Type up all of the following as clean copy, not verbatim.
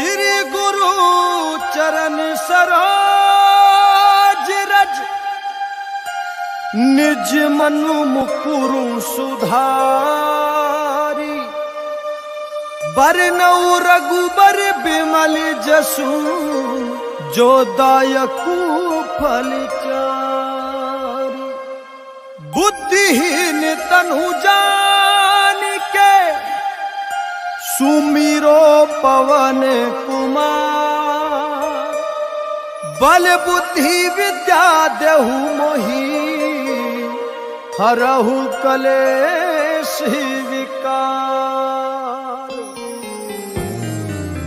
श्री गुरु चरण सरोज रज निज मनु मुकुरु सुधारी। बरनऊ रघुबर बिमल जसु जो दायकु फल चारि। बुद्धिहीन तनु जान के सुमिरो पवन कुमार। बल बुद्धि विद्या देहु मोहि हरहु कलेश विकार।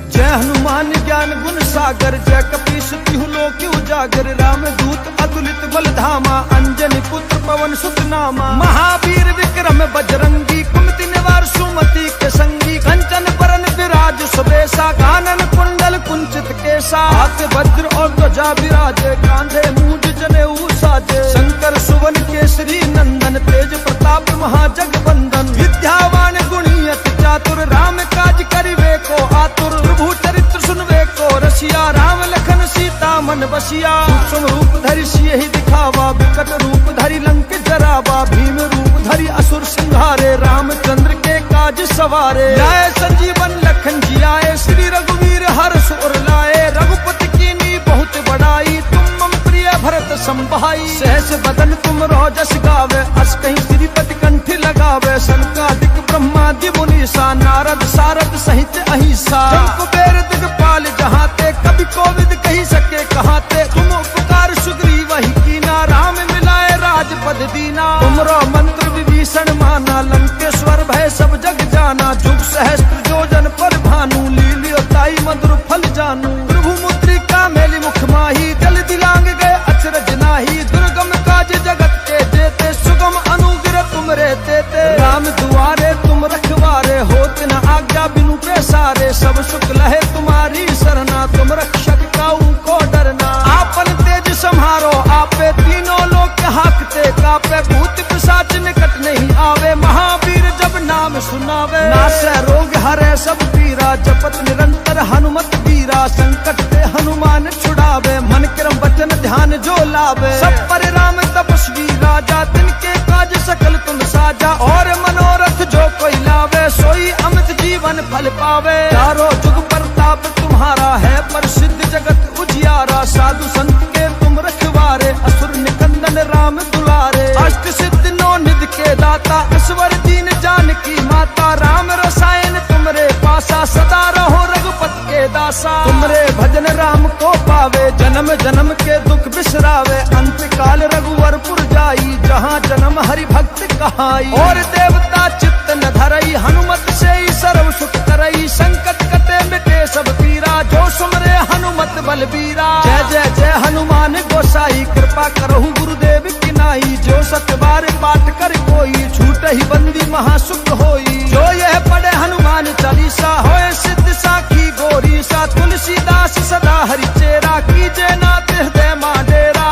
जय हनुमान ज्ञान गुण सागर जय कपीस तिहु लोक उजागर। राम दूत अतुलित बल धामा अंजनी पुत्र पवन सुत नामा। महावीर विक्रम बजरंगी कुमति निवार सुमति के संगी। कंचन बरन विराज सुबेसा कानन कुंडल कुंचित केसा। हाथ वज्र और ध्वजा विराजे कांधे मूंज जनेऊ साजे। शंकर सुवन केसरी नंदन तेज प्रताप महाजगवंदन। विद्यावान गुणी अति चातुर राम काज करिवे को आतुर। प्रभु चरित्र सुनवे को रसिया राम लखन सीता मन बसिया। सूक्ष्म रूप धरि सियहि दिखावा विकट रूप धरि लंक जरावा। भीम रूप धरि असुर संहारे रामचंद्र के काज सवारे। जय संजीवन लखन जियाए श्री रघुवीर हर्ष उर लाए। रघुपति कीन्ही बहुत बड़ाई तुम मम प्रिय भरत संभाई। सहस बदन तुम रोजस गावे अस कहीं श्रीपति कंठ लगावे। सनकादिक ब्रह्मादि मुनीसा नारद सारद सहित अहिसा। कुबेर दिगपाल जहाते कभी कोविद कही सके कहाते। तुम उपकार सुग्रीव ही कीना राम मिलाए राजपद दीना। तुमरो मंत्र विभीषण माना लंकेश्वर भय सब जग जाना। जुग सहस्त्र योजन पर भानु लील्योताई मधुर फल जानू। प्रभु मुद्रिका मेलि मुख माही जल दिलांग गए अचरज नाही। दुर्गम काज जगत के जेते सुगम अनुग्रह तुम रे देते। राम दुआरे तुम रखवारे होत न आज्ञा बिनु पैसारे। सब सुख लहे तुम्हारी सरना तुम रक्षक काऊ को डरना। आपन तेज संहारो आपे तीनों लोक हाकते कापे। भूत पिशाच निकट नहीं आवे महावीर जब नाम सुनावे। नासै रोग हरे सब पीरा जपत निरंतर हनुमत वीरा। संकट ते हनुमान छुड़ावे मन क्रम वचन ध्यान जो लावे। सब पर राम तपस्वी राजा तिनके काज सकल तुम साजा। और मनोरथ जो कोई लावे सोई अमित जीवन फल पावे। चारों जुग प्रताप तुम्हारा है प्रसिद्ध जगत उजियारा। साधु संत के तुम रखवारे असुर निकंदन राम दुलारे। अष्ट सिद्ध नौ निधि के दाता ईश्वर दीन जानकी माता। राम रसायन तुमरे पासा सदा रहो रघुपत के दासा। तुमरे भजन राम को पावे जन्म जन्म के दुख बिसरावे। अंत काल रघुवर पुर जाई जहाँ जन्म हरि भक्त कहाई। और देवता चित्त न धरई हनुमत से ही सर्व सुख करई। संकट कटे मिटे सब पीरा जो सुमरे हनुमत बलबीरा। जय जय जय हनुमान गोसाई कृपा करहु गुरुदेव की नाई। जो सत बार पाठ कर कोई छूट ही बंदी महासुख होई। जो यह पढ़े हनुमान चालीसा होए सिद्ध साखी गोरी सा। तुलसीदास सदा हरि चेरा कीजे नाथ हृदय मां डेरा।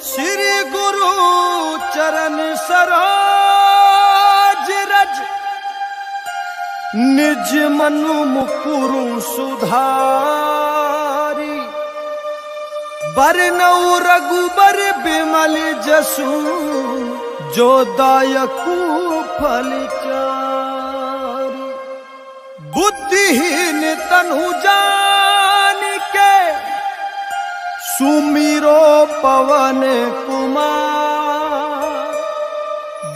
श्री गुरु चरण सरोज रज निज मनु मुकुरु सुधारी। बरनऊ रघुबर बिमल जसु जो दायकु फल चारि। बुद्धिहीन तनु जान के सुमिरो पवन कुमार।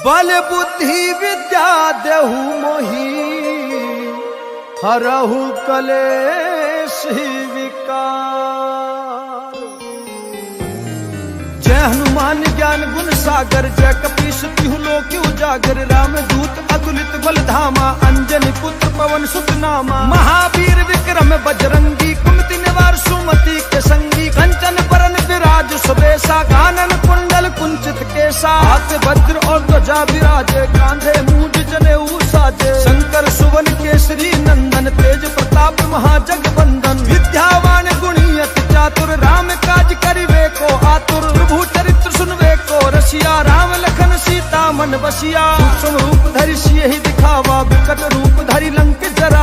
बल बुद्धि विद्या देहु मोहि हरहु कलेश विकार। जय हनुमान ज्ञान गुण सागर जय कपीस तिहु लोक उजागर। राम दूत अतुलित बल धामा अंजनी पुत्र पवन सुत नामा। महावीर विक्रम बजरंगी कुमति निवार सुमति के संगी। कंचन बरन विराज सुबेसा कानन कुंडल कुंचित केसा। हाथ वज्र और ध्वजा विराजे कांधे मूंज जनेऊ साजे। शंकर सुवन केसरी नंदन तेज प्रताप महाजगवंदन। विद्यावान गुणी अति चातुर राम काज करिवे को आतुर। प्रभु चरित्र सुनवे को रसिया राम लखन सीता मन बसिया। सूक्ष्म रूप धरि सियहि दिखावा विकट रूप धरि लंक जरा।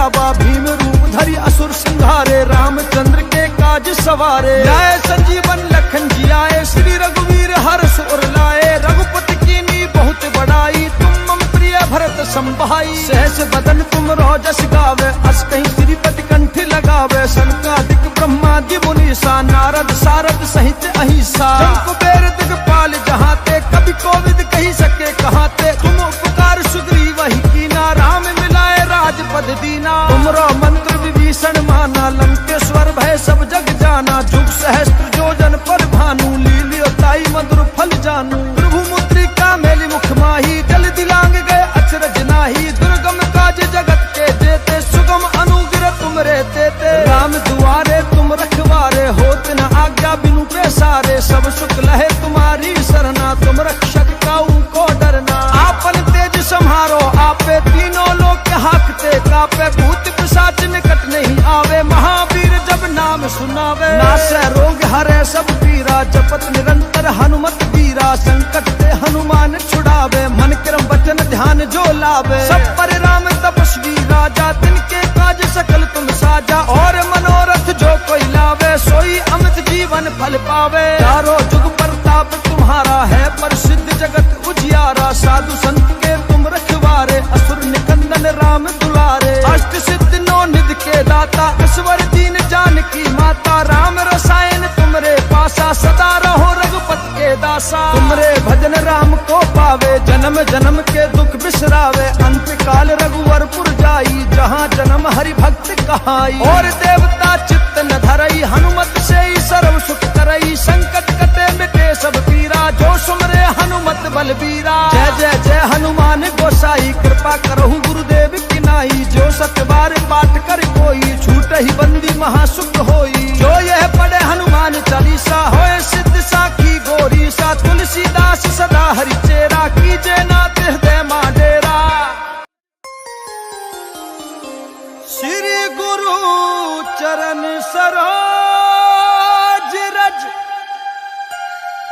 सवारे। लाए संजीवन लखन जी आए, श्री रघुवीर हर्ष उर लाए। रघुपति कीनी बहुत बड़ाई, तुम मम प्रिय भरत संभाई। सहस बदन तुम रोजस गावे, अस कहीं श्रीपति कंठ लगावे। सनकादिक ब्रह्मादि मुनीसा, नारद सारद सहित अहिंसा। कुबेर दिगपाल जहाते, कभी कोविद कही सके कहाते। तुम उपकार सुग्रीव ही कीना, राम मिलाए राजपद दीना। तुमरो मंत्र विभीषण माना, लंकेश्वर भय सब जग जाना। जुग सहस्त्र जोजन पर भानु, लील्योताई मधुर फल जानू। प्रभु मुद्रिका मेली मुख माही, जल दिलांग गए अचरज नाही। दुर्गम काज जगत के जेते, सुगम अनुग्रह तुम रे तेते। राम दुआरे तुम रखवारे, होत न आज्ञा बिनु पैसारे। सब सुख लहे तुम्हारी सरना, तुम रक्षक काऊ को डरना। आपन तेज संहारो आपे, तीनों लोग के हाकते कापे। भूत पिशाच निकट नहीं आवे, महावीर जब नाम सुनावे। नासै रोग हरै सब पीरा, जपत निरंतर हनुमत वीरा। संकट ते हनुमान छुड़ावे, मन क्रम वचन ध्यान जो लावे। सब पर राम तपस्वी राजा, तिनके काज सकल तुम साजा। और मनोरथ जो कोई लावे, सोई अमित जीवन फल पावे। चारों जुग प्रताप तुम्हारा है, प्रसिद्ध जगत उजियारा। साधु संत के तुम रखवारे, असुर निकंदन राम दुलारे। अष्ट सिद्ध नौ निधि के दाता, ईश्वर दीन जानकी माता। राम रसायन तुमरे पासा, सदा रहो रघुपति के दासा। तुमरे भजन राम को पावे, जन्म जन्म के दुख बिसरावे। अंत काल रघुवरपुर जाई, जहाँ जन्म हरि भक्त कहाई। और देवता चित्त न धरई, हनुमत से ही सर्व सुख करई। संकट कटे मिटे सब पीरा, जो सुमरे हनुमत बलबीरा। जय जय जय हनुमान गोसाई, कृपा करहु गुरुदेव की नाई। जो सतबार पाठ कर कोई, छूट ही बंदी महासुख होई। जो यह पढ़े हनुमान चालीसा, होए सिद्ध साखी गोरी सा। तुलसीदास सदा हरि चेरा, कीजे नाथ हृदय मा डेरा। श्री गुरु चरण सरोज रज,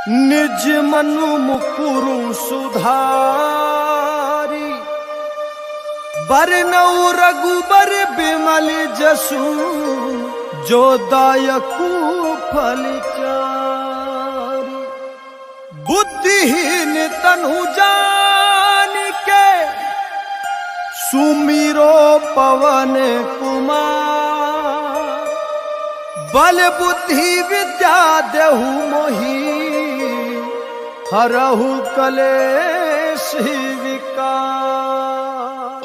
निज मनु मुकुरु सुधारी। बरनऊ रघुबर बिमल जसु, जो दायकु फल चारि। बुद्धिहीन तनु जान के, सुमिरो पवन कुमार। बल बुद्धि विद्या देहु मोहि, हरहु कलेश विकार।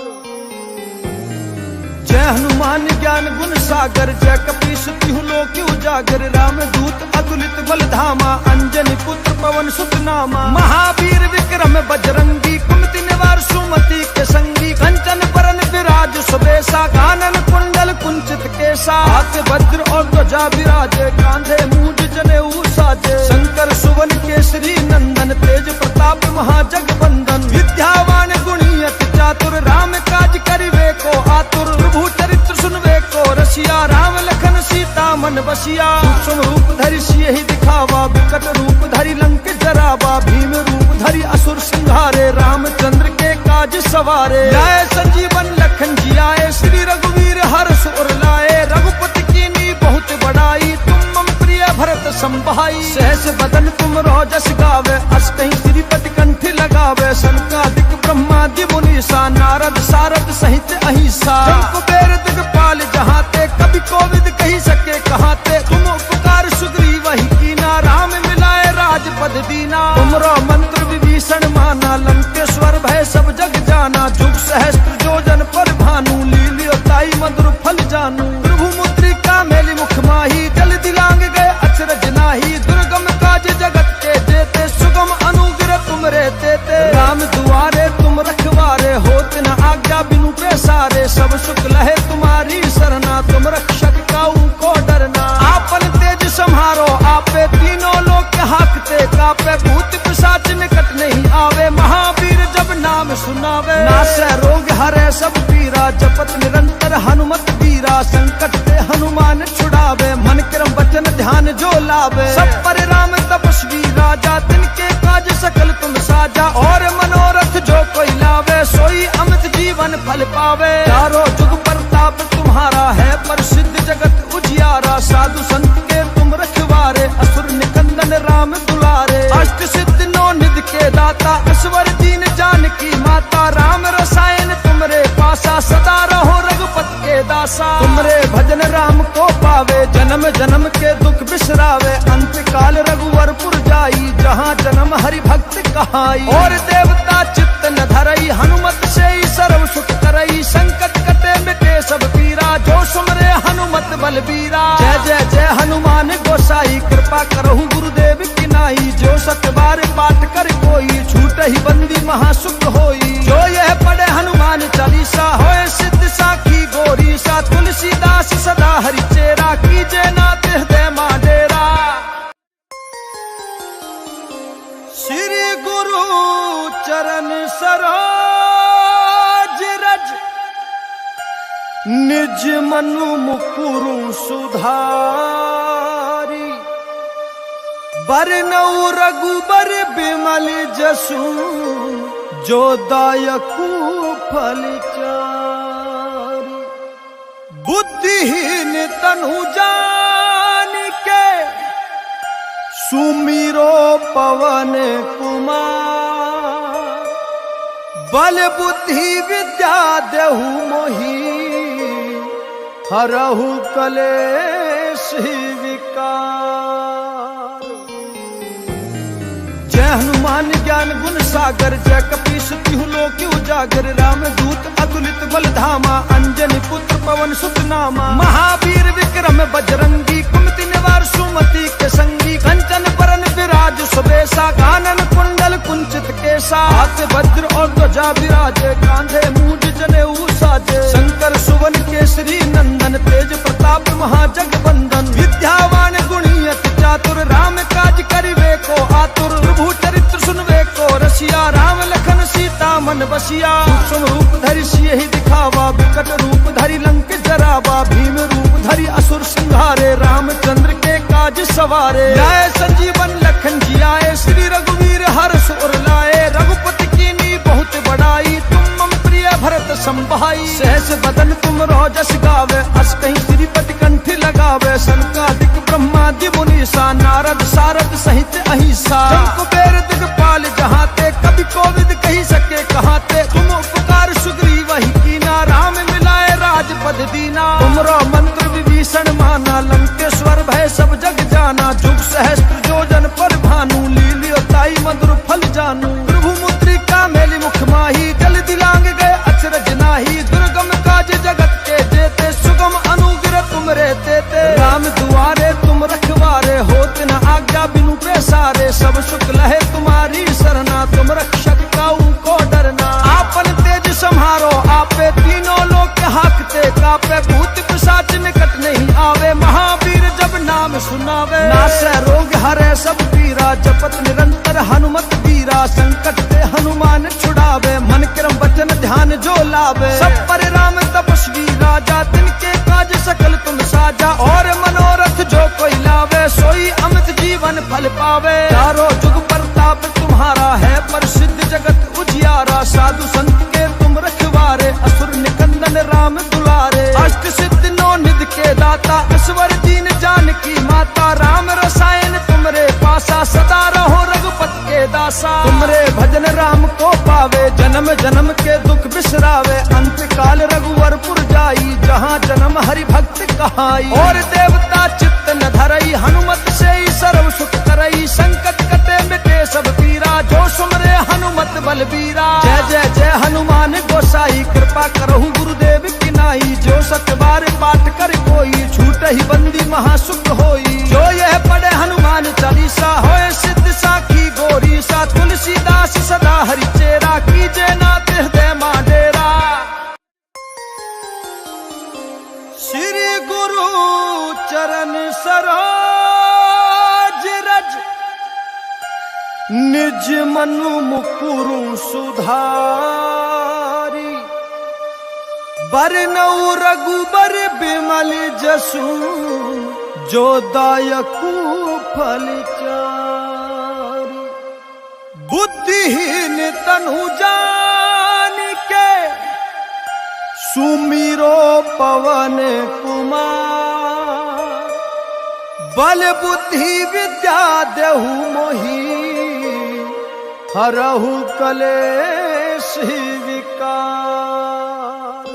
जय हनुमान ज्ञान गुण सागर, जय कपीस तिहु लोक उजागर। राम दूत अतुलित बल धामा, अंजनी पुत्र पवन सुत नामा। महावीर विक्रम बजरंगी, कुमति निवार सुमति के संगी। कंचन बरन विराज सुबेसा, कानन कुंडल कुंचित केसा। हाथ वज्र और ध्वजा विराजे, कांधे मूंज जनेऊ साजे। शंकर सुवन केसरी नंदन, तेज प्रताप महाजगवंदन। विद्यावान गुणी अति चातुर, राम काज करिवे को आतुर। प्रभु चरित्र सुनवे को रसिया, राम लखन सीता मन बसिया। सूक्ष्म रूप धरि सियहि दिखावा, विकट रूप धरि लंक जरावा। भीम रूप धरि असुर संहारे, रामचंद्र के काज सवारे। लाए संजीवन लखन जी आए, श्री रघुवीर हर्ष उर लाए। रघुपति कीनी बहुत बड़ाई, तुम मम प्रिय भरत संभाई। सहस बदन तुम रोजस गावे, अस कहीं श्रीपति कंठ लगावे। सनकादिक ब्रह्मादि मुनीसा, नारद सारद सहित अहिंसा। कुबेर दिगपाल जहाते, कभी कोविद कही सके कहाते। तुम उपकार सुग्रीव ही कीना, राम मिलाए राजपद दीना। तुमरो मंत्र विभीषण माना, लंकेश्वर भय सब जग जाना। जुग सहस्त्र जोजन पर भानु, लील्योताई मधुर फल जानू। प्रभु मुद्रिका मेली मुख माही, जल दिलांग गए अचरज नाही। दुर्गम काज जगत के जेते, सुगम अनुग्रह तुम रे तेते। राम दुआरे तुम रखवारे, होत न आज्ञा बिनु पैसारे। सब सुख लहे तुम्हारी सरना, तुम रक्षक काऊ को डरना। आपन तेज संहारो आपे, तीनों लोग के हाकते कापे। भूत पिशाच निकट नहीं आवे, महावीर जब नाम सुनावे। नासै रोग हरै सब पीरा, जपत निरंतर हनुमत वीरा। संकट ते हनुमान छुड़ावे, मन क्रम वचन ध्यान जो लावे। सब पर राम तपस्वी राजा, तिनके काज सकल तुम साजा। और मनोरथ जो कोई लावे, सोई अमित जीवन फल पावे। चारों जुग प्रताप तुम्हारा है, प्रसिद्ध जगत उजियारा। साधु संत के तुम जन्म के दुख बिसरावे, अंत काल रघुवरपुर जाई, जहाँ जन्म हरि भक्त कहाई। और देवता चित्त न धरई, हनुमत से ही सर्व सुख करई, संकट कटे मिटे सब पीरा, जो सुमरे हनुमत बलबीरा। जय जय जय हनुमान गोसाई, कृपा करहु गुरुदेव की नाई, जो सत बार पाठ कर कोई, छूट ही बंदी महासुख होई। जो यह पढ़े हनुमान चालीसा, होए सिद्ध साखी गोरी सा, तुलसीदास सदा हरि चेरा, कीजे नाथ हृदय मां डेरा। श्री गुरु चरण सरोज रज, निज मनु मुकुरु सुधारी, बरनऊ रघुबर बिमल जसु, जो दायकु फल चारि। बुद्धिहीन तनु जान के, सुमिरो पवन कुमार, बल बुद्धि विद्या देहु मोहि, हरहु कलेश विकार। जय हनुमान ज्ञान गुण सागर, जय कपीस तिहु लोक उजागर, राम दूत अतुलित बल धामा, अंजनी पुत्र पवन सुत नामा। महावीर विक्रम बजरंगी, कुमति निवार सुमति के संगी, कंचन बरन विराज सुबेसा, कानन कुंडल कुंचित केसा। हाथ वज्र और ध्वजा विराजे, कांधे मूंज जनेऊ साजे, शंकर सुवन केसरी नंदन, तेज प्रताप महाजगवंदन। विद्यावान गुणी अति चातुर, राम काज करिवे को आतुर, प्रभु चरित्र सुनवे को रसिया, राम लखन सीता मन बसिया। सूक्ष्म रूप धरि सियहि दिखावा, विकट रूप धरि लंक जरावा, भीम रूप धरि असुर संहारे, रामचंद्र के काज सवारे। जय संजीवन लखन जियाए, श्री रघुवीर हर्ष उर लाए, रघुपति कीन्ही बहुत बड़ाई, तुम मम प्रिय भरत संभाई। सहस बदन तुम रोजस गावे, अस कहीं श्रीपति कंठ लगावे, सनकादिक ब्रह्मादि मुनीसा, नारद सारद सहित अहिसा। कुबेर दिगपाल जहाते, कभी कोविद कही सके कहाते, तुम उपकार सुग्रीव ही कीना, राम मिलाए राजपद दीना। तुमरो मंत्र विभीषण माना, लंकेश्वर भय सब जग जाना, जुग सहस्त्र योजन पर भानु, लील्योताई मधुर फल जानू। प्रभु मुद्रिका मेली मुख माही, जल दिलांग गए अचरज नाही, दुर्गम काज जगत के जेते, सुगम अनुग्रह तुम रे तेते। राम दुआरे तुम रखवारे, होत न आज्ञा बिनु पैसारे, सब सुख लहे तुम्हारी सरना, तुम रक्षक काऊ को डरना। आपन तेज संहारो आपे, तीनों लोक हाकते कापे, भूत पिशाच निकट नहीं आवे, महावीर जब नाम सुनावे। नासै रोग हरै सब पीरा, जपत निरंतर हनुमत बीरा, संकट ते हनुमान छुड़ावे, मन क्रम वचन ध्यान जो लावे। सब पर राम तपस्वी राजा, तिनके काज सकल तुम साजा, और मनोरथ जो कोई लावे, सोई अमित जीवन फल पावे। चारों जुग प्रताप तुम्हारा है, प्रसिद्ध जगत उजियारा, साधु संत के तुम रखवारे, असुर निकंदन राम दुलारे। अष्ट सिद्ध नौ निधि के दाता, ईश्वर दीन जानकी माता, राम रसायन तुमरे पासा, सदा रहो रघुपति के दासा। तुमरे भजन राम को पावे, जन्म जन्म के दुख बिसरावे, अंत काल रघुवरपुर जाई, जहाँ जन्म हरि भक्त कहाई। और देवता चित्त न धरई, हनुमत से ही सर्व सुख करई, संकट कटे मिटे सब पीरा, जो सुमरे हनुमत बलबीरा। जय जय जय हनुमान गोसाई, कृपा करहु गुरुदेव की नाई, जो सत बार पाठ कर कोई, छूट ही बंदी महासुख होई। जो यह पढ़े हनुमान चालीसा, होए सिद्ध साखी गोरी सा, तुलसीदास सदा हरि चेरा, कीजे नाथ हृदय मां डेरा। श्री गुरु चरण सरोज रज, निज मनु मुकुरु सुधारी, बरनऊ रघुबर बिमल जसु, जो दायकु फल चारि। बुद्धिहीन तनु जान के, सुमिरो पवन कुमार, बल बुद्धि विद्या देहु मोहि, हरहु कलेश विकार।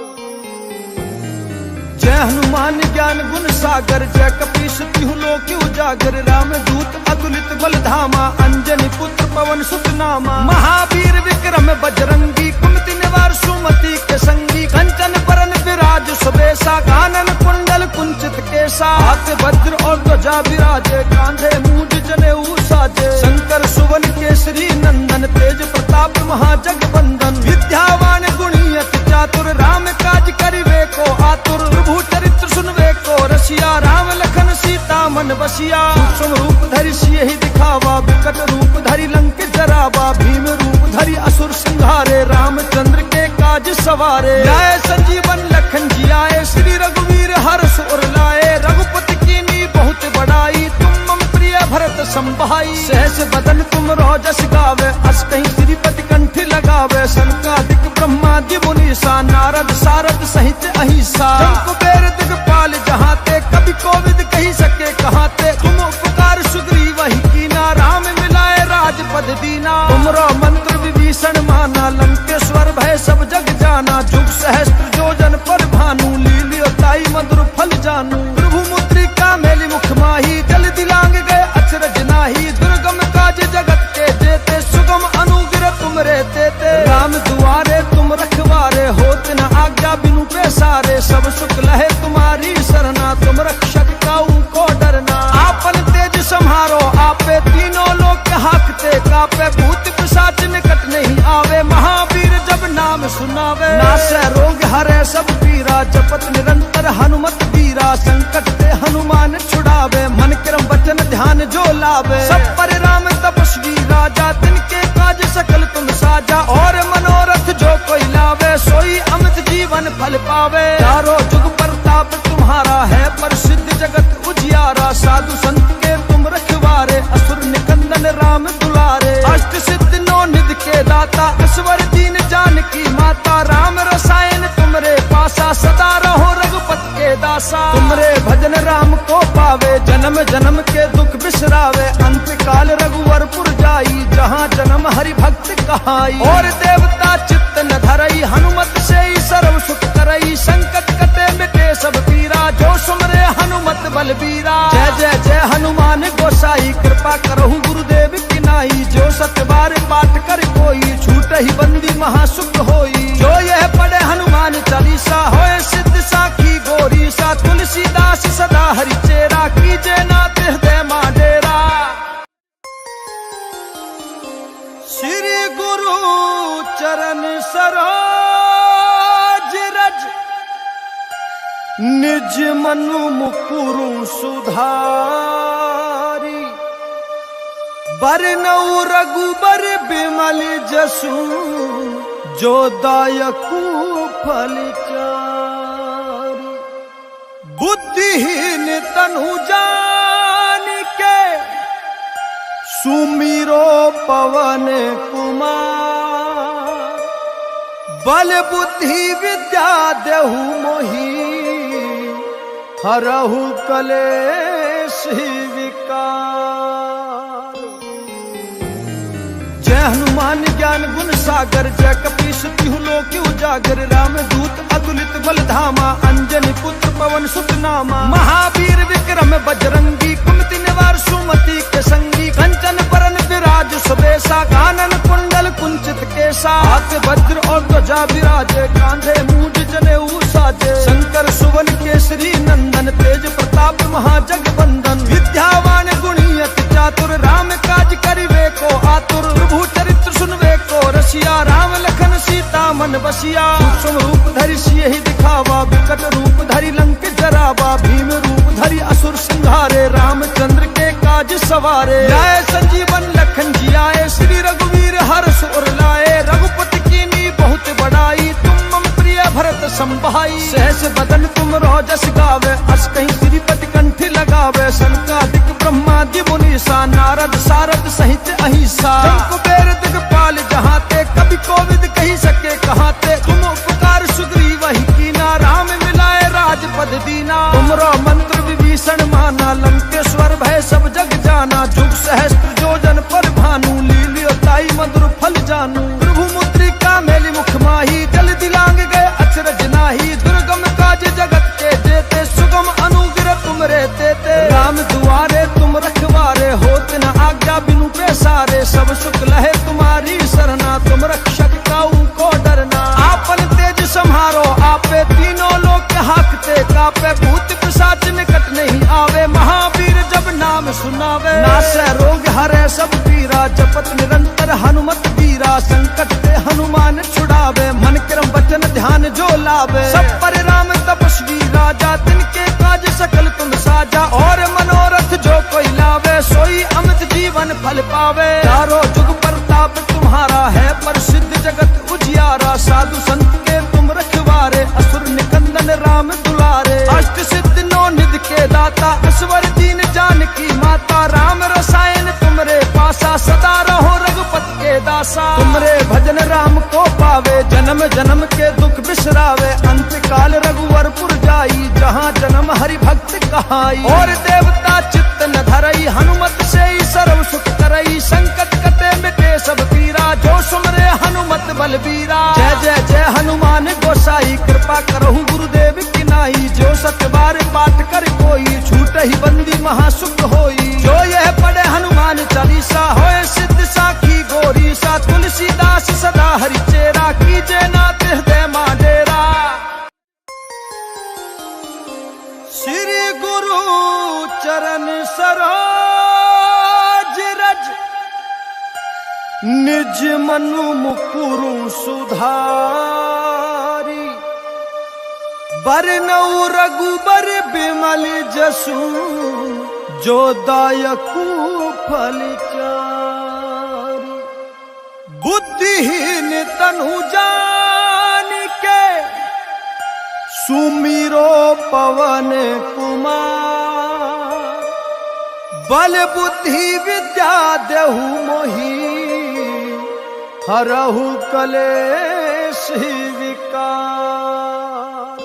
जय जय हनुमान ज्ञान गुण सागर, जय कपीस तिहु लोक उजागर। राम दूत अतुलित बल धामा, अंजनी पुत्र पवन सुत नामा। महावीर विक्रम बजरंगी, कुमति निवार सुमति के संगी। कंचन बरन विराज सुबेसा, कानन कुंडल कुंचित केसा। हाथ वज्र और ध्वजा विराजे, कांधे मूंज जनेऊ साजे। शंकर सुवन केसरी नंदन, तेज प्रताप महाजगबंदन। विद्यावान गुणी अति चातुर, राम काज करिवे को आतुर। प्रभु चरित्र सुनवे को रसिया, राम लखन सीता मन बसिया। सूक्ष्म रूप धरि सियहि दिखावा, विकट रूप धरि लंक जरावा। भीम रूप धरि असुर संहारे, रामचंद्र के काज सवारे। लाए संजीवन लखन जियाए, श्री रघुवीर हर्ष उर लाए। रघुपति कीन्ही बहुत बड़ाई, तुम मम प्रिय भरत संभाई। सहस बदन तुम रोजस गावे, अस कहीं श्रीपति कंठ लगावे। सनकादिक ब्रह्मादि मुनीसा, नारद सारद सहित अहिसा। कुबेर दिगपाल जहाते, कभी कोविद कही सके कहाते। तुम उपकार सुग्रीव ही कीना, राम मिलाए राजपद दीना। तुमरो मंत्र विभीषण माना, लंकेश्वर भय सब जग जाना। जुग सहस्त्र जोजन पर भानु, लील्योताई मधुर फल जानू। प्रभु मुद्रिका मेली मुख माही, जल दिलांग गए अचरज नाही। दुर्गम काज जगत के जेते, सुगम अनुग्रह तुम रे देते। राम दुआरे तुम रखवारे, होत न आज्ञा बिनु पैसारे। सब सुख लहे तुम्हारी सरना, तुम रक्षक काऊ को डरना। आपन तेज संहारो आपे, तीनों लोक हाकते कापे। भूत पिशाच निकट नहीं आवे, महावीर जब नाम सुनावे। नासै रोग हरै सब पीरा, जपत निरंतर हनुमत वीरा। संकट ते हनुमान छुड़ावे, मन क्रम वचन ध्यान जो लावे। सब पर राम तपस्वी राजा, तिनके काज सकल तुम साजा। और मनोरथ जो कोई लावे, सोई अमित जीवन फल पावे। चारों जुग प्रताप तुम्हारा है, प्रसिद्ध जगत उजियारा। साधु संत के तुम रखवारे, असुर निकंदन राम दुलारे। अष्ट सिद्धि नौ निधि के दाता, ईश्वर दीन जानकी माता। राम रसायन तुमरे पासा, सदा रहो रघुपति के दासा। तुमरे भजन राम को पावे, जन्म जन्म के दुख बिसरावे। अंत काल रघुवरपुर जाई, जहाँ जन्म हरि भक्त कहाई। और देवता चित्त न धरई, हनुमत से ही सर्व सुख करई। संकट कटे मिटे सब पीरा, जो सुमरे हनुमत बलबीरा। जय जय जय हनुमान गोसाई, कृपा करहु गुरुदेव की नाई। जो सत बार पाठ कर कोई, छूट ही बंदी महासुख होई। जो यह पढ़े हनुमान चालीसा, होए सिद्ध साखी गोरी सा। तुलसीदास सदा हरि चेरा, कीजे नाथ हृदय मा डेरा। श्री गुरु चरण सरोज रज, निज मनु मुकुरु सुधारी। बरनऊ रघुबर बिमल जसु, जो दायकु फल चारि। बुद्धिहीन तनु जान के, सुमिरो पवन कुमार। बल बुद्धि विद्या देहु मोहि, हरहु कलेश विकार। जय हनुमान ज्ञान गुण सागर, जय कपीस तिहु लोक उजागर। राम दूत अतुलित बल धामा, अंजनी पुत्र पवन सुत नामा। महावीर विक्रम बजरंगी, कुमति निवार सुमति के संगी। कंचन बरन विराज सुबेसा, कानन कुंडल कुंचित केसा। हाथ वज्र और ध्वजा विराजे, कांधे मूंज जनेऊ साजे। शंकर सुवन केसरी नंदन, तेज प्रताप महाजगबंदन। विद्यावान गुणी अति चातुर, राम काज करिवे को आतुर। प्रभु चरित्र सुनवे को रसिया, राम लखन सीता मन बसिया। सूक्ष्म रूप धरि सियहि दिखावा, विकट रूप धरि लंक जरावा। भीम रूप धरि असुर संहारे, रामचंद्र के काज सवारे। लाए संजीवन लखन जियाए, श्री रघुवीर हर्ष उर लाए। रघुपति कीन्ही बहुत बड़ाई, तुम मम प्रिय भरत संभाई। सहस बदन तुम रोजस गावे, अस कहीं श्रीपति कंठ लगावे। सनकादिक ब्रह्मादि मुनीसा, नारद सारद सहित अहिसा। कुबेर दिगपाल जहाते, कभी कोविद कही सके कहाते। तुम उपकार सुग्रीव ही कीना, राम मिलाए राजपद दीना। तुमरो मंत्र विभीषण माना, लंकेश्वर भय सब जग जाना। जुग सहस्त्र जोजन पर भानु, लील्योताई मधुर फल जानू। प्रभु मुद्रिका मेली मुख माही, जल दिलांग गए अचरज नाही। दुर्गम काज जगत के जेते, लावे। सब पर राम तपस्वी राजा, तिनके काज सकल तुम साजा। और मनोरथ जो कोई लावे, सोई अमित जीवन फल पावे। चारों जुग प्रताप तुम्हारा है, प्रसिद्ध जगत उजियारा। साधु संत के तुम रखवारे, असुर निकंदन राम दुलारे। अष्ट सिद्ध नौ निधि के दाता, ईश्वर दीन जानकी माता। राम रसायन तुमरे पासा, सदा रहो रघुपत के दासा। तुमरे भजन राम को पावे, जन्म जन्म के दुख बिसरावे। अंत काल रघुवरपुर जाई, जहाँ जन्म हरि भक्त कहाई। और देवता चित्त न धरई, हनुमत से ही सर्व सुख करई। संकट कटे मिटे सब पीरा, जो सुमरे हनुमत बलबीरा। जय जय जय हनुमान गोसाई, कृपा करहु गुरुदेव की नाई। जो सत बार पाठ कर कोई, छूट ही बंदी महासुख होई। जो यह पढ़े हनुमान चालीसा, होए सिद्ध साखी गोरी सा। तुलसीदास सदा हरि चेरा, कीजे नाथ हृदय मां डेरा। श्री गुरु चरण सरोज रज, निज मनु मुकुरु सुधारी। बरनऊ रघुबर बिमल जसु, जो दायकु फल चारि। बुद्धिहीन तनु जान के, सुमिरो पवन कुमार। बल बुद्धि विद्या देहु मोहि, हरहु कलेश विकार।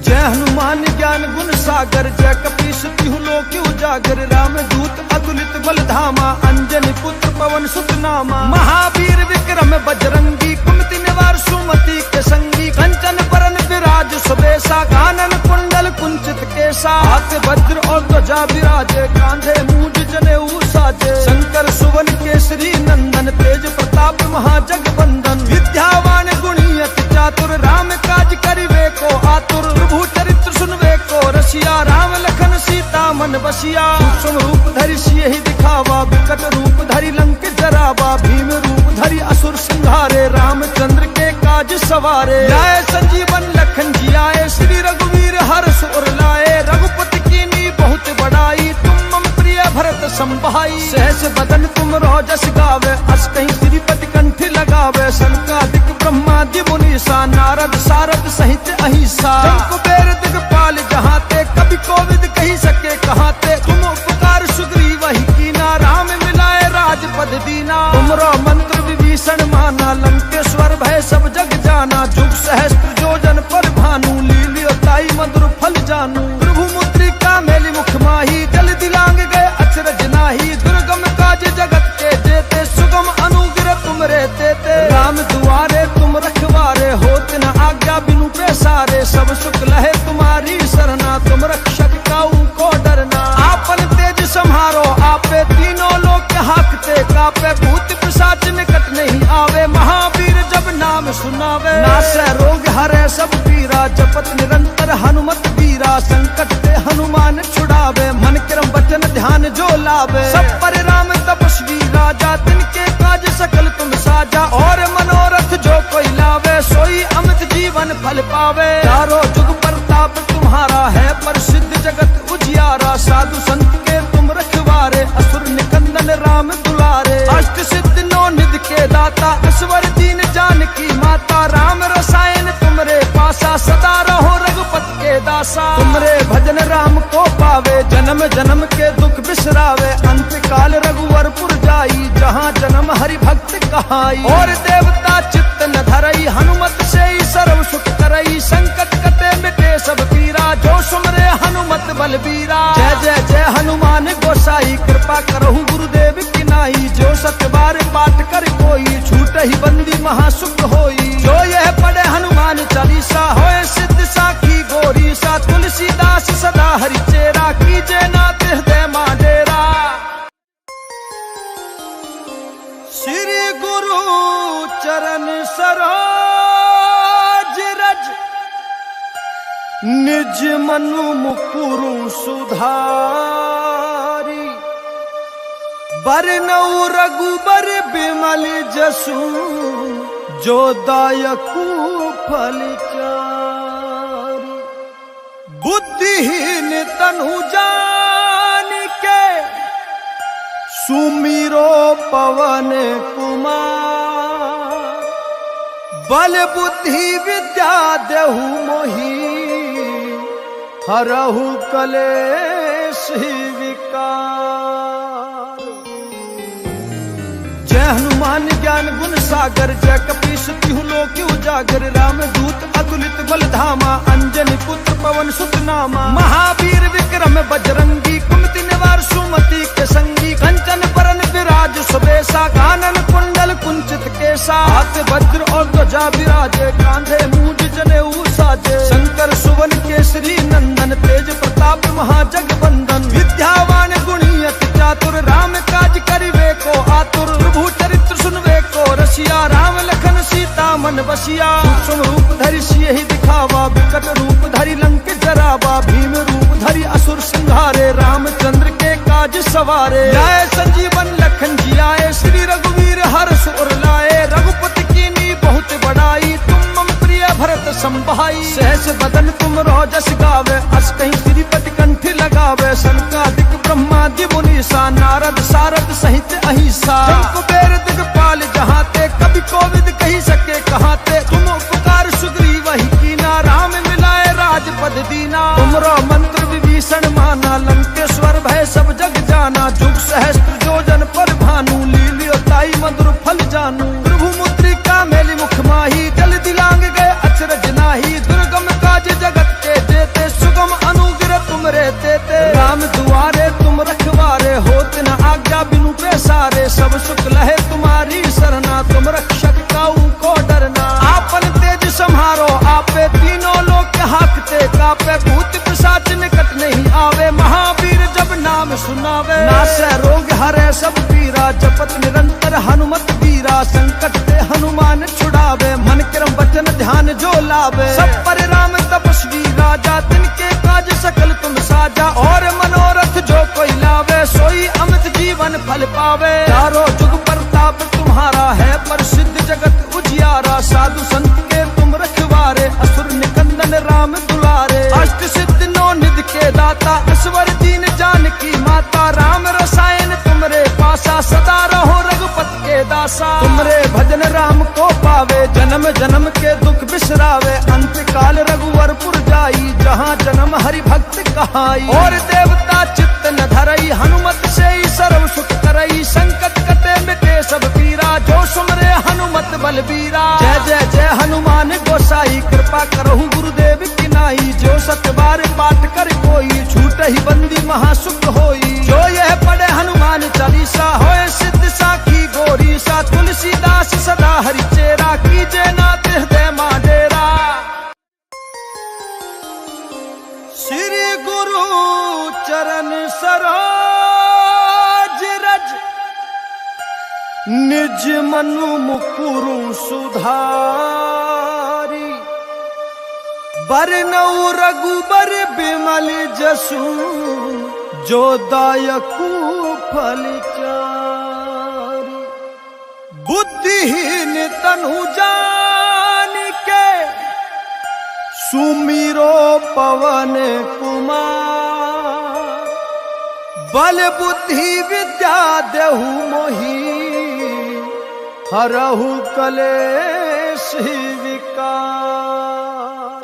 जय हनुमान ज्ञान गुण सागर, जय कपीस तिहु लोक उजागर। राम दूत अतुलित बल धामा, अंजनी पुत्र पवन सुत नामा। महावीर विक्रम बजरंगी, कुमति निवार सुमति के संगी। कंचन बरन विराज सुबेसा, कानन कुंडल कुंचित केसा। हाथ वज्र और ध्वजा विराजे, कांधे मूंज जनेऊ साजे। शंकर सुवन केसरी नंदन, तेज प्रताप महाजगवंदन। विद्यावान गुणी अति चातुर, राम काज करिवे को आतुर। प्रभु चरित्र सुनवे को रसिया, राम लखन सीता मन बसिया। सूक्ष्म रूप धरि सियहि दिखावा, विकट रूप धरि लंक जरावा। भीम रूप धरि असुर संहारे, रामचंद्र के काज सवारे। लाए संजीवन लखन जियाए, श्री रघुवीर हर्ष उर लाए। रघुपति कीन्ही बहुत बड़ाई, तुम मम प्रिय भरत संभाई। सहस बदन तुम रोजस गावे, अस कहीं श्रीपति कंठ लगावे। सनकादिक ब्रह्मादि मुनीसा, नारद सारद सहित अहिसा। कुबेर दिगपाल जहाते, कवि कोविद कही सके कहाते। तुम उपकार सुग्रीव ही कीना, राम मिलाए राजपद दीना। तुमरो मंत्र विभीषण माना, लंकेश्वर भय सब जग जाना। जुग सहस्त्र योजन पर भानु, लील्योताई मधुर फल जानू। प्रभु मुद्रिका मेलि मुख माही, जल दिलांग गए अचरज नाही। दुर्गम काज जगत के जेते, सुगम अनुग्रह तुमरे तेते। राम दुआरे तुम रखवारे, होत न आज्ञा बिनु पैसारे। सब सुख लहे तुम्हारी सरना, तुम रक्षक काऊ को डरना। आपन तेज संहारो आपे, तीनों लोक हाकते कापे। भूत पिशाच निकट नहीं आवे, महावीर जब नाम सुनावे। नासै रोग हरै सब पीरा, जपत निरंतर हनुमत बीरा। संकट ते हनुमान छुड़ावे, मन क्रम वचन ध्यान जो लावे। सब पर राम तपस्वी राजा, तिनके काज सकल तुम साजा। और मनोरथ जो कोई लावे, सोई अमित जीवन फल पावे। चारों जुग प्रताप तुम्हारा है, प्रसिद्ध जगत उजियारा। साधु संत के तुम रखवारे, असुर निकंदन राम दुलारे। अष्ट सिद्ध नौ निधि के दाता, ईश्वर दीन जानकी माता। राम रसायन तुमरे पासा, सदा रहो रघुपत के दासा। तुमरे भजन राम को पावे, जन्म जन्म के दुख बिसरावे। अंत काल रघुवरपुर जाई, जहाँ जन्म हरि भक्त कहाई। और देवता चित्त न धरई, हनुमत से ही सर्व सुख करई। संकट कटे मिटे सब पीरा, जो सुमरे हनुमत बलबीरा। जय जय जय हनुमान गोसाई, कृपा करहु गुरुदेव की नाई। जो सत बार पाठ कर कोई, छूट ही बंदी महासुख होई। जो यह पढ़े हनुमान चालीसा, होए सिद्ध साखी गोरी सा। तुलसीदास सदा हरि चेरा, कीजे नाथ हृदय मां डेरा। श्री गुरु चरण सरोज रज, निज मनु मुकुरु सुधारी। बरनऊ रघुबर बिमल जसु, जो दायकु फलचारी। बुद्धिहीन तनु जान के सुमिरो पवन कुमार। बल बुद्धि विद्या देहु मोहि हरहु कलेश विकार। जय हनुमान ज्ञान गुण सागर जय कपीस तिहु लोक उजागर। राम दूत अतुलित बल धामा अंजनी पुत्र पवन सुत नामा। महावीर विक्रम बजरंगी कुमति निवार सुमति के संगी। कंचन बरन विराज सुबेसा कानन कुंडल कुंचित केसा। हाथ वज्र और ध्वजा विराजे कांधे मूंज जनेऊ साजे। शंकर सुवन केसरी नंदन तेज प्रताप महाजगवंदन। विद्यावान गुणी अति चातुर राम काज करिवे को आतुर। प्रभु चरित्र सुनवे को रसिया राम लखन सीता मन बसिया। सूक्ष्म रूप धरि सियहि दिखावा विकट रूप धरि लंक जरावा। भीम रूप धरि असुर संहारे रामचंद्र के काज सवारे। जय संजीवन लखन जियाए श्री रघुवीर हर्ष उर लाए। रघुपति कीनी बहुत बड़ाई तुम मम प्रिय भरत संभाई। सहस बदन तुम रोजस गावे अस कहीं श्रीपति कंठ लगावे। सनकादिक ब्रह्मादि मुनीसा नारद सारद सहित अहिसा। कुबेर दिगपाल जहाते कभी कोविद कही सके कहाते। तुम उपकार सुग्रीव वही कीना राम मिलाए राजपद दीना। तुमरो मंत्र विभीषण माना लंकेश्वर भय सब जग जाना। जुग सहस्त्र जोजन पर भानु लीलियो ताई मधुर फल जानू। प्रभु मुद्रिका मेली मुख माही जल दिलांग गए अचरज नाही। दुर्गम काज जगत के जेते सुगम अनुग्रह तुम रे तेते। राम दुआरे तुम रखवारे होत न आज्ञा बिनु पैसारे। सब सुख लहे तुम्हारी सरना तुम रक्षक काऊ को डरना। आपन तेज संहारो आपे तीनों लोक हाकते कापे। भूत पिशाच निकट नहीं आवे महावीर जब नाम सुनावे। नासै रोग हरे सब पीरा जपत निरंतर हनुमत वीरा। संकट ते हनुमान छुड़ावे मन क्रम वचन ध्यान जो लावे। सब पर राम तपस्वी राजा तिनके काज सकल तुम साजा। और मनोरथ जो कोई लावे सोई अमित जीवन फल पावे। चारों जुग प्रताप तुम्हारा है प्रसिद्ध जगत उजियारा। साधु संत के तुम रखवारे असुर निकंदन राम दुलारे। अष्ट सिद्ध नौ निधि के दाता ईश्वर दीन जानकी माता। राम रसायन तुमरे पासा सदा रहो रघुपति के दासा। तुमरे भजन राम को पावे जन्म जन्म के दुख बिसरावे। अंत काल रघुवर पुर जाई जहाँ जन्म हरि भक्त कहाई। और देवता चित्त न धरई हनुमत से ही सर्व सुख करई। संकट कटे मिटे सब पीरा जो सुमरे हनुमत बलबीरा। जय जय जय हनुमान गोसाई कृपा करहु गुरुदेव की नाई। जो सतबार पाठ कर कोई छूट ही बंदी महासुख होई। जो यह पढ़े हनुमान चालीसा होए सिद्ध साखी गोरी सा। तुलसीदास सदा हरि चेरा कीजे नाथ हृदय माडेरा। श्री गुरु चरण सरोज रज निज मनु मुकुरु सुधारी। बरनऊ रघुबर बिमल जसु जो दायकु फलचारी। बुद्धिहीन तनु जान के सुमिरो पवन कुमार। बल बुद्धि विद्या देहु मोहि हरहु कलेश विकार।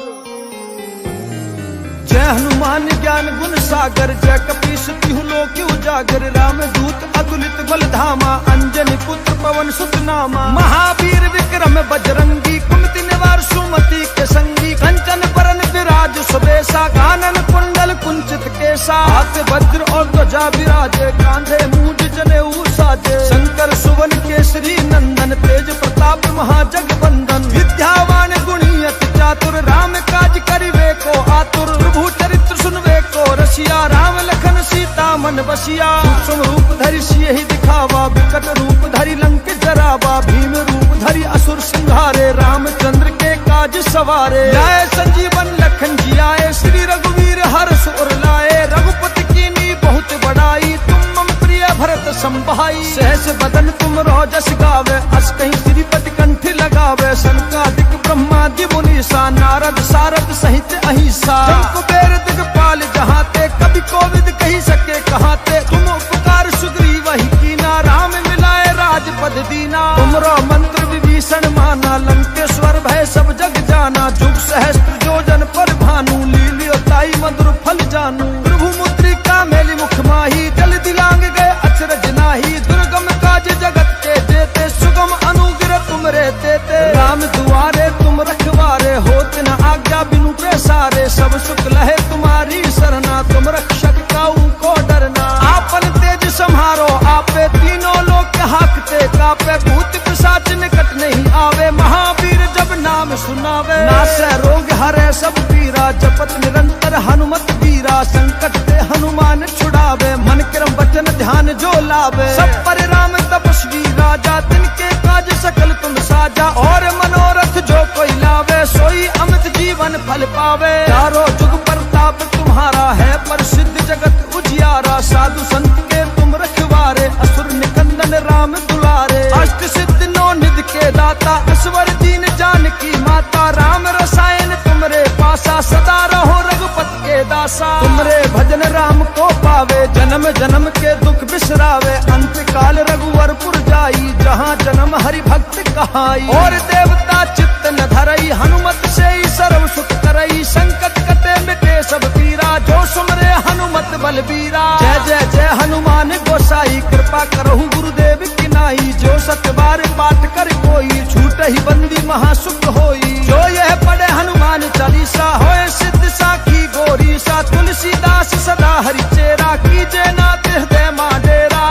जय हनुमान ज्ञान गुण सागर जय कपीस तिहु लोक उजागर। राम दूत अतुलित बल धामा अंजनी पुत्र पवन सुत नामा। महावीर विक्रम बजरंगी कुमति निवार सुमति के संगी। कंचन बरन विराज सुबेसा कानन कुंडल कुंचित केसा। हाथ वज्र और ध्वजा विराजे कांधे मूंज जनेऊ साजे। शंकर सुवन केसरी नंदन तेज प्रताप महाजगवंदन। विद्यावान गुणी अति चातुर राम काज करिवे को आतुर। प्रभु चरित्र सुनवे को रसिया राम लखन सीता मन बसिया। सूक्ष्म रूप धरि सियहि दिखावा विकट रूप धरि लंक जरावा। भीम रूप धरि असुर संहारे रामचंद्र के काज सवारे। जय संजीवन लखन जियाए श्री रघुवीर हर्ष उर लाए। रघुपति कीनी बहुत बड़ाई तुम मम प्रिय भरत संभाई। सहस बदन तुम रोजस गावे अस कहीं श्रीपति कंठ लगा। छुड़ावे। सनकादिक ब्रह्मादि मुनीसा नारद सारद सहित अहिंसा। कुबेर दिगपाल जहाँ ते कभी कोविद कही सके कहाँ ते। तुम उपकार सुग्रीव ही कीना राम मिलाए राजपद दीना। तुमरो मंत्र विभीषण माना लंकेश्वर भय सब जग जाना। जुग सहस्त्र योजन पर भानु लील्योताई मधुर फल जानू। प्रभु मुद्रिका मेली मुख माही जल दिलांग गए अचरज नाही। दुर्गम काज जगत के देते सुगम अनुग्रह तुम रे देते। राम दुआरे तुम रखवारे होत न आज्ञा बिनु प्रसारे। सब सुख लहे तुम्हारी सरना तुम रक्षक काऊ को डरना। आपन तेज संहारो आपे तीनों लोक हाकते कापे। भूत पिशाच निकट नहीं आवे महावीर जब नाम सुनावे। नासै रोग हरे सब पीरा जपत निरंतर हनुमत वीरा। संकट ते हनुमान छुड़ावे मन क्रम वचन ध्यान जो लावे। सब पर राम तपस्वी राजा तिनके काज सकल तुम साजा। और मनोरथ जो कोई लावे सोई अमित जीवन फल पावे। चारों जुग प्रताप तुम्हारा है प्रसिद्ध जगत उजियारा। साधु संत के तुम रखवारे असुर निकंदन राम दुलारे। अष्ट सिद्ध नौ निधि के दाता असवर दीन जानकी माता। राम रसायन तुमरे पासा सदा रहो रघुपत के दासा। तुमरे भजन राम को पावे जन्म जन्म के दुख बिसरावे। अंत काल रघुवरपुर जाई जहाँ जन्म हरि भक्त कहाई। और देवता चित्त न धरई हनुमत से ही सर्व सुख करई। संकट कटे मिटे सब पीरा जो सुमरे हनुमत बलबीरा। जय जय जय हनुमान गोसाई कृपा करहु गुरुदेव की नाई। जो सत बार पाठ कर कोई छूट ही बंदी महासुख होई। जो यह पढ़े हनुमान चालीसा होए सिद्ध साखी गोरी सा। तुलसीदास सदा हरि चेरा कीजे नाथ हृदय मां डेरा।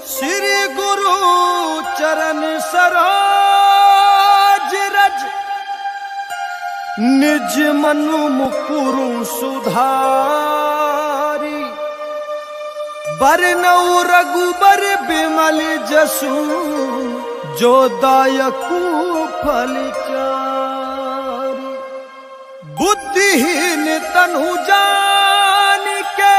श्री गुरु चरण सरोज रज निज मनु मुकुरु सुधारी। बरनऊ रघुबर बिमल जसु जो दायकु फल चारि। बुद्धिहीन तनु जान के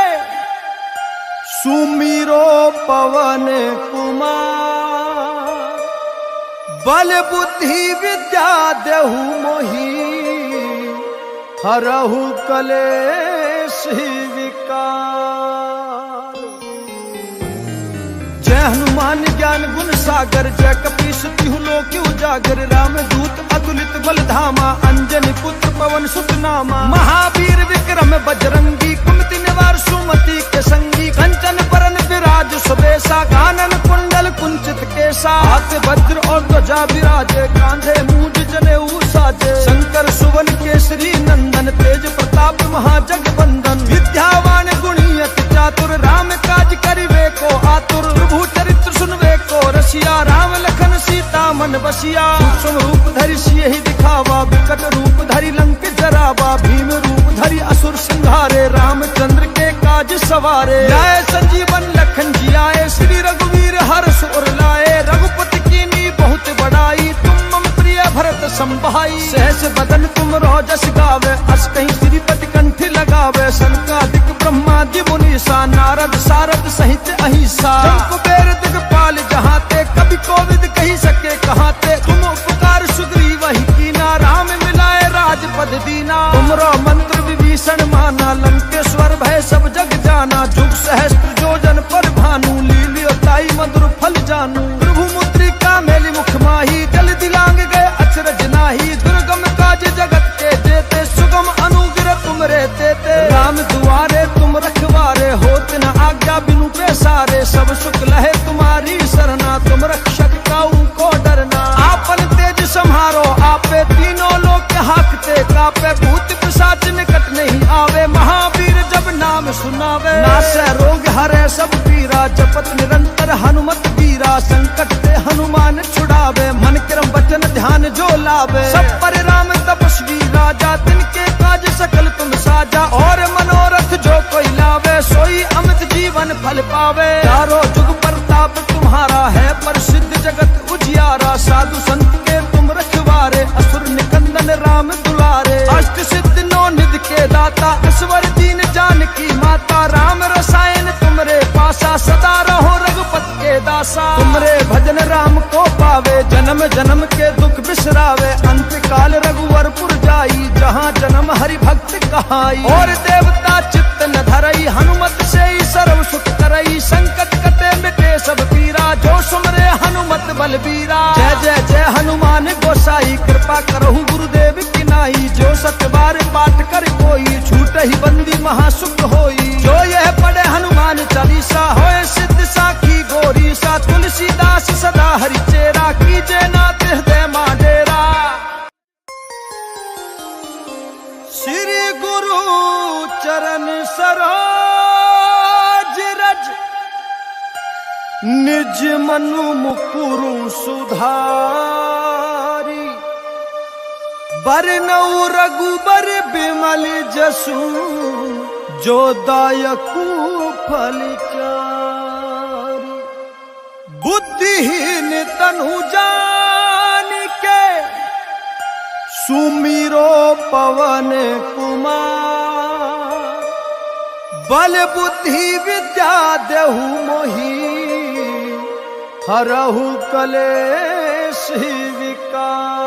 सुमिरो पवन कुमार। बल बुद्धि विद्या देहु मोहि हरहु कलेश विकार। जय हनुमान ज्ञान गुण सागर जय कपीस तिहु लोक उजागर। राम दूत अतुलित बल धामा अंजनी पुत्र पवन सुत नामा। महावीर विक्रम बजरंगी कुमति निवार सुमति के संगी। कंचन बरन विराज सुबेसा कानन कुंडल कुंचित केसा। हाथ वज्र और ध्वजा विराजे कांधे मूंज जनेऊ साजे। शंकर सुवन केसरी नंदन तेज प्रताप महाजगबंदन। विद्यावान गुणी अति चातुर राम काज करिवे को आतुर। प्रभु चरित्र सुनवे को रसिया राम लखन सीता मन बसिया। सूक्ष्म रूप धरि सियहि दिखावा विकट रूप धरि लंक जरावा। भीम रूप धरि असुर संहारे रामचंद्र के काज सवारे। जय संजीवन लखन जियाए श्री रघुवीर हर्ष उर लाए। रघुपति कीनी बहुत बड़ाई तुम मम प्रिय भरत संभाई। सहस बदन तुम रोजस गावे अस कहीं श्रीपति कंठ लगावे। सनकादिक ब्रह्मादि मुनीसा नारद सारद सहित अहिंसा। कुबेर दिगपाल जहाँ ते कभी कोविद कही सके कहाँ ते। तुम उपकार सुग्रीव ही कीना राम मिलाए राजपद दीना। तुमरो मंत्र विभीषण माना लंकेश्वर भय सब जग जाना। जुग सहस्त्र योजन पर भानु लील्योताई मधुर फल जानू। प्रभु मुद्रिका मेली मुख माही जल दिलांग गए अचरज नाही। दुर्गम काज जगत के देते सुगम अनुग्रह तुम रे देते। राम दुआरे तुम रखवारे होत न आज्ञा बिनु प्रसारे। सब सुख लहे तुम्हारी सरना तुम रक्षक काऊ को डरना। आपन तेज संहारो आपे तीनों लोक हाकते कापे। भूत पिशाच निकट नहीं आवे महावीर जब नाम सुनावे। नासै रोग हरे सब पीरा जपत निरंतर हनुमत वीरा। संकट ते हनुमान छुड़ावे मन क्रम वचन ध्यान जो लावे। सब पर राम तपस्वी राजा तिनके काज सकल तुम साजा। और मनोरथ जो कोई लावे सोई अमित जीवन फल पावे। चारों जुग प्रताप तुम्हारा है प्रसिद्ध जगत उजियारा। साधु संत के तुम रखवारे असुर निकंदन राम दुलारे। अष्ट सिद्ध नौ निधि के दाता असवर दीन जानकी माता। राम रसायन तुमरे पासा सदा रहो रघुपत के दासा। तुमरे भजन राम को पावे, जन्म जन्म के दुख बिसरावे। अंत काल रघुवरपुर जाई, जहाँ जन्म हरि भक्त कहाई। और देवता चित्त न धरई, हनुमत से ही सर्व सुख करई। संकट कटे मिटे सब पीरा, जो सुमरे हनुमत बलबीरा। जय जय जय हनुमान गोसाई, कृपा करहु गुरुदेव की नाई। जो सत बार पाठ कर कोई, छूट ही बंदी महासुख होई। जो यह पढ़े हनुमान चालीसा, होए सिद्ध साखी गोरी सा। तुलसीदास सदा हरि चेरा, कीजे नाथ हृदय मां डेरा। श्री गुरु चरण सरोज रज, निज मनु मुकुरु सुधारी। बरनऊ रघुबर बिमल जसु, जो दायकु फल चारि। बुद्धिहीन तनु जान के, सुमिरो पवन कुमार। बल बुद्धि विद्या देहु मोहि, हरहु कलेश विकार।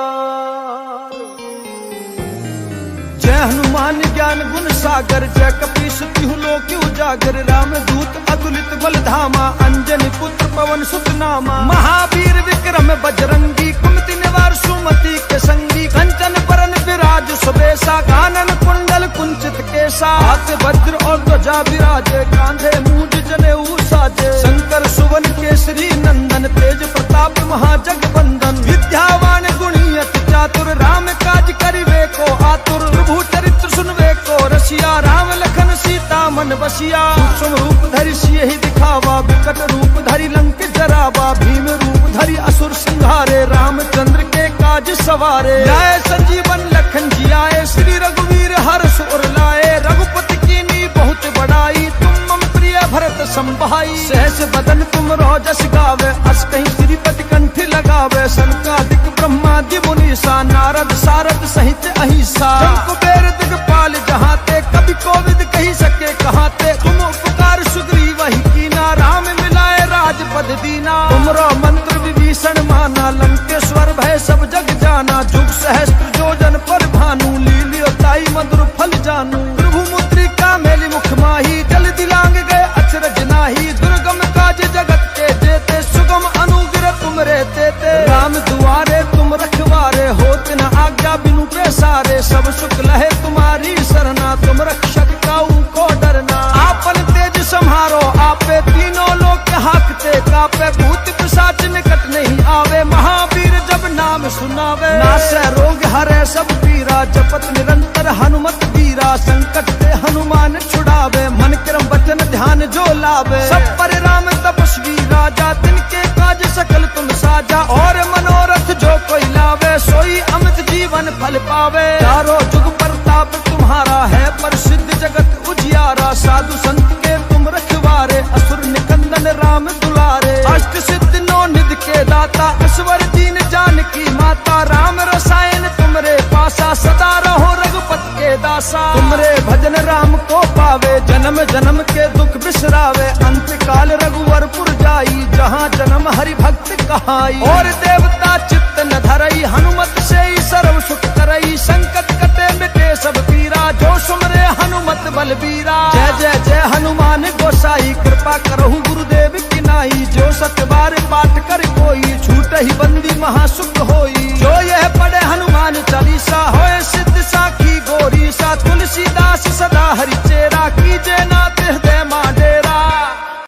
जय हनुमान ज्ञान गुण सागर, जय कपीस तिहु लोक उजागर। राम दूत अतुलित बल धामा, अंजनी पुत्र पवन सुत नामा। महावीर विक्रम बजरंगी, कुमति निवार सुमति के संगी। कंचन बरन विराज सुबेसा, कानन कुंडल कुंचित केसा। हाथ वज्र और ध्वजा विराजे, कांधे मूंज जनेऊ साजे। शंकर सुवन केसरी नंदन, तेज प्रताप महाजगवंदन। विद्यावान गुणी अति चातुर, राम काज करिवे को आतुर। प्रभु चरित्र सुनवे को रसिया, राम लखन सीता मन बसिया। सूक्ष्म रूप धरि सियहि दिखावा, विकट रूप धरि लंक जरावा। भीम रूप धरि असुर संहारे, रामचंद्र के काज सवारे। जय संजीवन लखन जियाए, श्री रघुवीर हर्ष उर लाए। रघुपति कीन्ही बहुत बड़ाई, तुम मम प्रिय भरत संभाई। सहस बदन तुम रोजस गावे, अस कहीं श्रीपति कंठ लगावे। सनकादिक ब्रह्मादि मुनीसा, नारद सारद सहित अहिसा। कुबेर दिगपाल जहाते, कभी कोविद कही सके कहाते। तुम उपकार सुग्रीव ही कीना, राम मिलाए राजपद दीना। तुमरो मंत्र विभीषण माना, लंकेश्वर भय सब जग जाना। जुग सहस्त्र जोजन पर भानु, लील्योताई मधुर फल जानू। प्रभु मुद्रिका मेलि मुख माही, जल दिलांग गए अचरज नाही। दुर्गम काज जगत के जेते, सुगम अनुग्रह तुमरे तेते। राम दुआरे तुम रखवारे, होत न आज्ञा बिनु पैसारे। सब सुख लहे तुम्हारी सरना, तुम रक्षक काऊ को डरना। आपन तेज सम्हारो आपे, तीनों लोक हाकते कापे। भूत पिशाच निकट नहीं आवे, महावीर जब नाम सुनावे। नासै रोग हरै सब पीरा, जपत निरंतर हनुमत वीरा। संकट ते हनुमान छुड़ावे, मन क्रम वचन ध्यान जो लावे। सब पर राम तपस्वी राजा, तिनके काज सकल तुम साजा। और मनोरथ जो कोई लावे, सोई अमित जीवन फल पावे। चारों जुग प्रताप तुम्हारा है, प्रसिद्ध जगत उजियारा। साधु संत के तुम रखवारे, असुर निकंदन राम दुलारे। अष्ट सिद्ध नौ निधि के दाता, ईश्वर दीन जानकी माता। राम रसायन तुमरे पासा, सदा रहो रघुपत के दासा। तुमरे भजन राम को पावे, जन्म जन्म के दुख बिसरावे। अंत काल रघुवरपुर जाई, जहाँ जन्म हरि भक्त कहाई। और देवता चित्त न धरई, हनुमत से ही सर्व सुख करई। संकट कटे मिटे सब पीरा, जो सुमरे हनुमत बलबीरा। जय जय जय हनुमान गोसाई, कृपा करहु